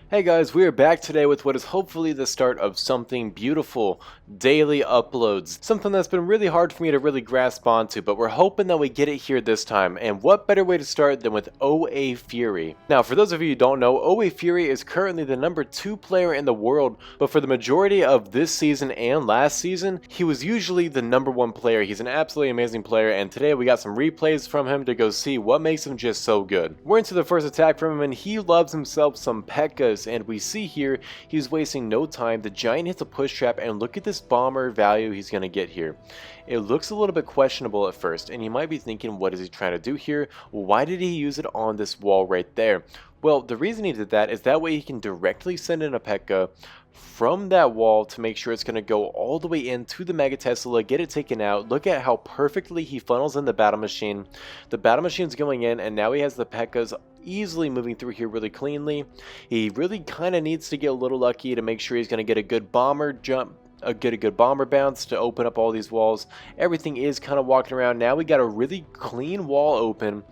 Hey guys, we are back today with what is hopefully the start of something beautiful, daily uploads, something that's been really hard for me to really grasp onto, but we're hoping that we get it here this time, and what better way to start than with OA Fury. Now, for those of you who don't know, OA Fury is currently the #2 player in the world, but for the majority of this season and last season, he was usually the #1 player. He's an absolutely amazing player, and today we got some replays from him to go see what makes him just so good. We're into the first attack from him, and he loves himself some Pekkas. And we see here he's wasting no time. The giant hits a push trap, and look at this bomber value he's going to get here. It looks a little bit questionable at first, and you might be thinking, what is he trying to do here? Why did he use it on this wall right there? Well, the reason he did that is that way he can directly send in a Pekka from that wall to make sure it's going to go all the way into the Mega Tesla, get it taken out. Look at how perfectly he funnels in the battle machine. The battle machine's going in, and now he has the Pekkas easily moving through here really cleanly. He really kind of needs to get a little lucky to make sure he's going to get a good bomber jump, a good bomber bounce to open up all these walls. Everything is kind of walking around. Now we got a really clean wall open.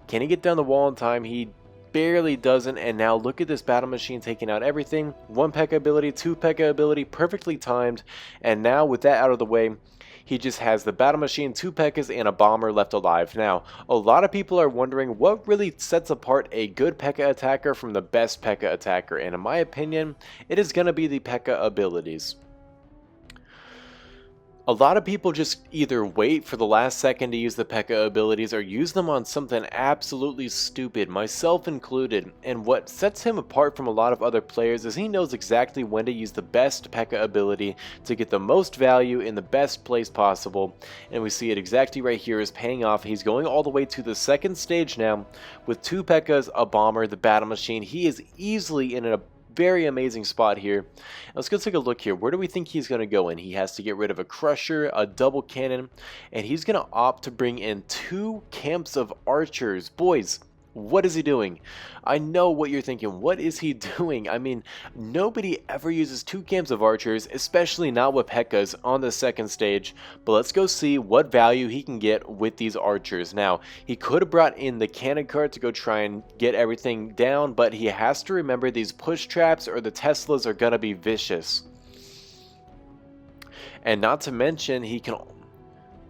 Can he get down the wall in time? He barely doesn't, and now look at this battle machine taking out everything. 1 Pekka ability, 2 Pekka ability, perfectly timed, and now with that out of the way, he just has the battle machine, 2 Pekkas, and a bomber left alive. Now, a lot of people are wondering what really sets apart a good Pekka attacker from the best Pekka attacker, and in my opinion, it is going to be the Pekka abilities. A lot of people just either wait for the last second to use the Pekka abilities or use them on something absolutely stupid, myself included, and what sets him apart from a lot of other players is he knows exactly when to use the best Pekka ability to get the most value in the best place possible, and we see it exactly right here is paying off. He's going all the way to the second stage now with 2 Pekkas, a bomber, the battle machine. He is easily in a very amazing spot here. Let's go take a look here. Where do we think he's going to go in? He has to get rid of a crusher, a double cannon, and he's going to opt to bring in 2 camps of archers. Boys, what is he doing? I know what you're thinking. What is he doing? I mean, nobody ever uses 2 camps of archers, especially not with Pekkas on the second stage. But let's go see what value he can get with these archers. Now, he could have brought in the cannon cart to go try and get everything down, but he has to remember these push traps or the Teslas are gonna be vicious. And not to mention,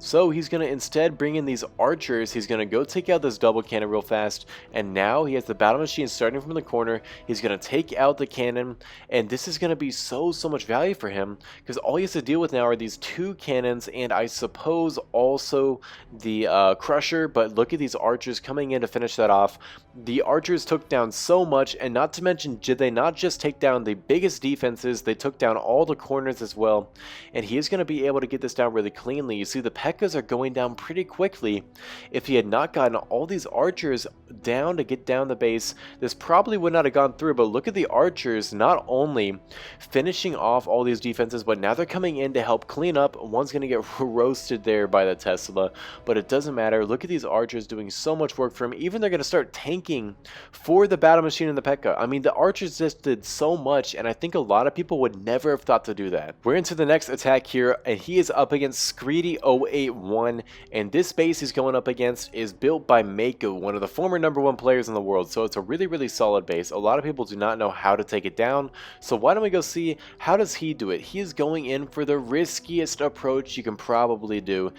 so he's going to instead bring in these archers. He's going to go take out this double cannon real fast. And now he has the battle machine starting from the corner. He's going to take out the cannon. And this is going to be so much value for him. Because all he has to deal with now are these 2 cannons. And I suppose also the crusher. But look at these archers coming in to finish that off. The archers took down so much. And not to mention, did they not just take down the biggest defenses? They took down all the corners as well. And he is going to be able to get this down really cleanly. You see the Pekkas are going down pretty quickly. If he had not gotten all these archers down to get down the base, this probably would not have gone through. But look at the archers not only finishing off all these defenses, but now they're coming in to help clean up. One's going to get roasted there by the Tesla, but it doesn't matter. Look at these archers doing so much work for him. Even they're going to start tanking for the battle machine and the Pekka. I mean, the archers just did so much, and I think a lot of people would never have thought to do that. We're into the next attack here, and he is up against Screedy 081, and this base he's going up against is built by Mako, one of the former #1 players in the world, so it's a really solid base. A lot of people do not know how to take it down, so why don't we go see how does he do it. He is going in for the riskiest approach you can probably do,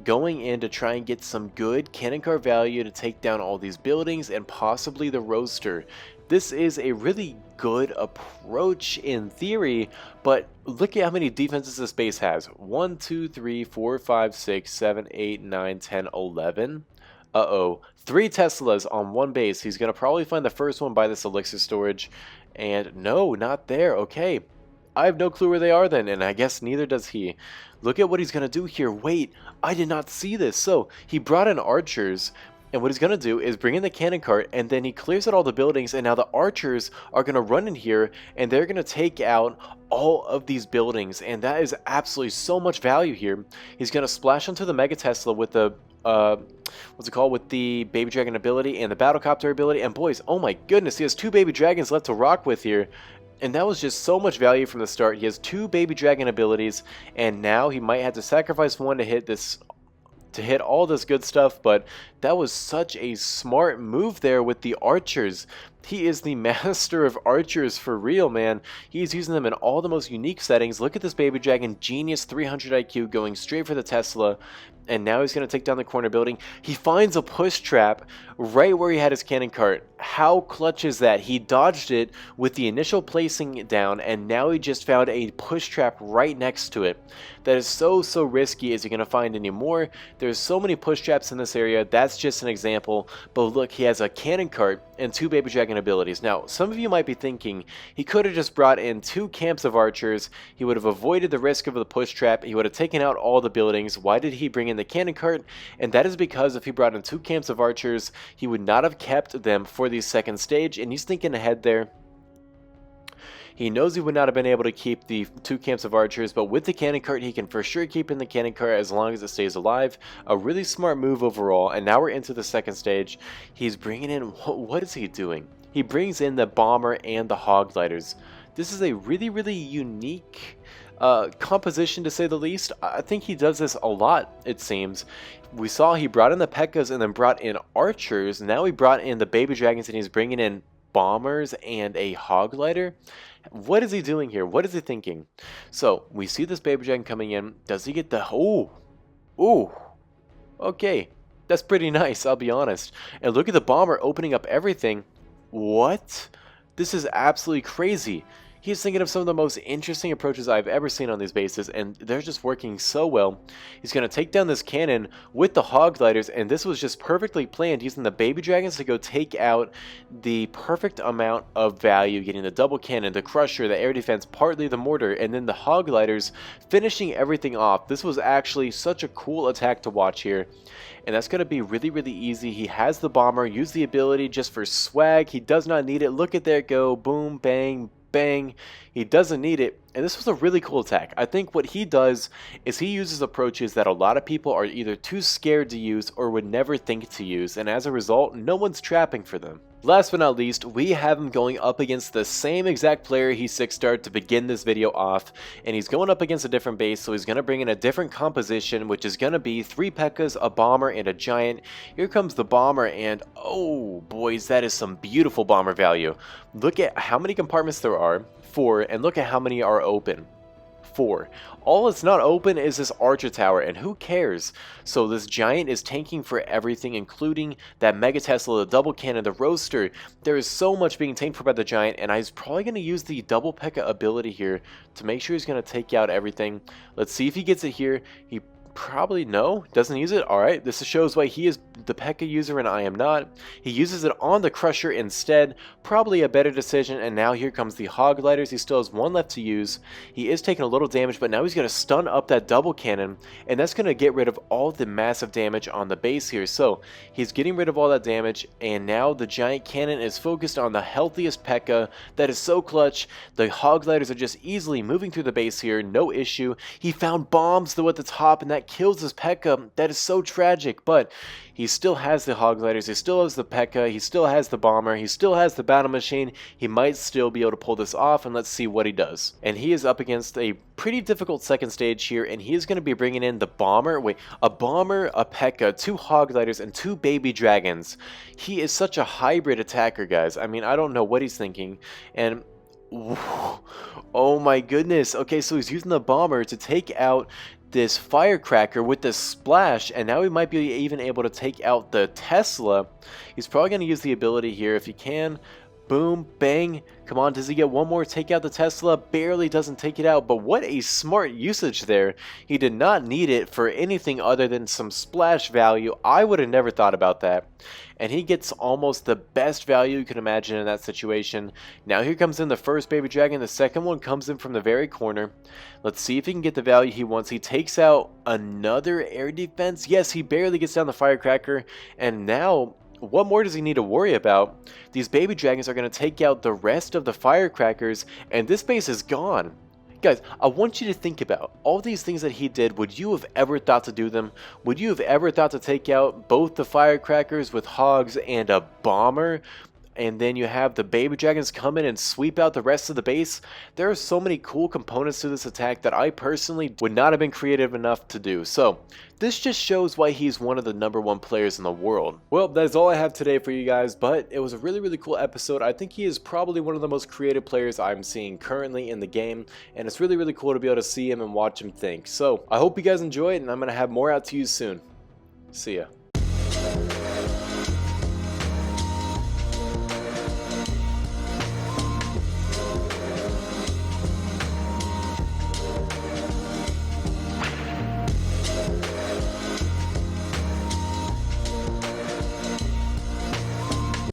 going in to try and get some good cannon car value to take down all these buildings and possibly the roaster. This is a really good approach in theory, but look at how many defenses this base has. 1, 2, 3, 4, 5, 6, 7, 8, 9, 10, 11. Uh-oh. 3 Teslas on 1 base. He's going to probably find the first one by this elixir storage. And no, not there. Okay. I have no clue where they are then, and I guess neither does he. Look at what he's going to do here. Wait, I did not see this. So, he brought in archers, and what he's going to do is bring in the cannon cart, and then he clears out all the buildings, and now the archers are going to run in here, and they're going to take out all of these buildings, and that is absolutely so much value here. He's going to splash onto the Mega Tesla with the what's it called, with the baby dragon ability and the battlecopter ability, and boys, oh my goodness, he has 2 baby dragons left to rock with here. And that was just so much value from the start. He has 2 baby dragon abilities, and now he might have to sacrifice one to hit all this good stuff, but That was such a smart move there with the archers. He is the master of archers for real, man. He's using them in all the most unique settings. Look at this baby dragon, genius 300 IQ, going straight for the Tesla. And now he's going to take down the corner building. He finds a push trap right where he had his cannon cart. How clutch is that? He dodged it with the initial placing it down, and now he just found a push trap right next to it. That is so risky. Is he going to find any more? There's so many push traps in this area. That's just an example. But look, he has a cannon cart and 2 baby dragon abilities. Now, some of you might be thinking he could have just brought in 2 camps of archers. He would have avoided the risk of the push trap. He would have taken out all the buildings. Why did he bring in the cannon cart? And that is because if he brought in 2 camps of archers, he would not have kept them for the second stage. And he's thinking ahead there. He knows he would not have been able to keep the 2 camps of archers, but with the cannon cart, he can for sure keep in the cannon cart as long as it stays alive. A really smart move overall, and now we're into the second stage. He's bringing in, what is he doing? He brings in the bomber and the hog gliders. This is a really unique composition, to say the least. I think he does this a lot, it seems. We saw he brought in the Pekkas and then brought in archers. Now he brought in the baby dragons, and he's bringing in bombers and a hog glider. What is he doing here? What is he thinking? So we see this baby dragon coming in. Does he get the ooh, okay, that's pretty nice, I'll be honest. And look at the bomber opening up everything. What? This is absolutely crazy. He's thinking of some of the most interesting approaches I've ever seen on these bases, and they're just working so well. He's going to take down this cannon with the hog gliders, and this was just perfectly planned, using the baby dragons to go take out the perfect amount of value, getting the double cannon, the crusher, the air defense, partly the mortar, and then the hog gliders finishing everything off. This was actually such a cool attack to watch here. And that's going to be really easy. He has the bomber, use the ability just for swag. He does not need it. Look at there go, boom, bang, bang. He doesn't need it, and this was a really cool attack. I think what he does is he uses approaches that a lot of people are either too scared to use or would never think to use, and as a result, no one's trapping for them. Last but not least, we have him going up against the same exact player he 6-starred to begin this video off, and he's going up against a different base, so he's going to bring in a different composition, which is going to be 3 Pekkas, a bomber, and a giant. Here comes the bomber, and oh boys, that is some beautiful bomber value. Look at how many compartments there are, 4, and look at how many are open. 4. All that's not open is this archer tower, and who cares? So this giant is tanking for everything, including that Mega Tesla, the double cannon, the roaster. There is so much being tanked for by the giant, and he's probably going to use the double Pekka ability here to make sure he's going to take out everything. Let's see if he gets it here. He probably doesn't use it. Alright, this shows why he is the Pekka user and I am not. He uses it on the crusher instead, probably a better decision. And now here comes the hog gliders. He still has 1 left to use. He is taking a little damage, but now he's going to stun up that double cannon, and that's going to get rid of all the massive damage on the base here. So he's getting rid of all that damage, and now the giant cannon is focused on the healthiest Pekka. That is so clutch. The hog gliders are just easily moving through the base here, no issue. He found bombs though at the top, and that kills his Pekka. That is so tragic, but he still has the hog gliders, he still has the Pekka, he still has the bomber, he still has the battle machine. He might still be able to pull this off, and let's see what he does. And he is up against a pretty difficult second stage here, and he is going to be bringing in the bomber, a bomber, a Pekka, 2 hog gliders, and 2 baby dragons. He is such a hybrid attacker, guys. I mean, I don't know what he's thinking, and oh my goodness. Okay, so he's using the bomber to take out this firecracker with this splash, and now he might be even able to take out the Tesla. He's probably going to use the ability here if he can. Boom, bang. Come on, does he get one more? Take out the Tesla? Barely doesn't take it out, but what a smart usage there. He did not need it for anything other than some splash value. I would have never thought about that. And he gets almost the best value you can imagine in that situation. Now here comes in the first baby dragon. The second one comes in from the very corner. Let's see if he can get the value he wants. He takes out another air defense. Yes, he barely gets down the firecracker. And now, what more does he need to worry about? These baby dragons are going to take out the rest of the firecrackers, and this base is gone. Guys, I want you to think about all these things that he did. Would you have ever thought to do them? Would you have ever thought to take out both the firecrackers with hogs and a bomber? and then you have the baby dragons come in and sweep out the rest of the base. There are so many cool components to this attack that I personally would not have been creative enough to do. So this just shows why he's one of the #1 players in the world. Well, that's all I have today for you guys, but it was a really cool episode. I think he is probably one of the most creative players I'm seeing currently in the game, and it's really cool to be able to see him and watch him think. So I hope you guys enjoy it, and I'm going to have more out to you soon. See ya.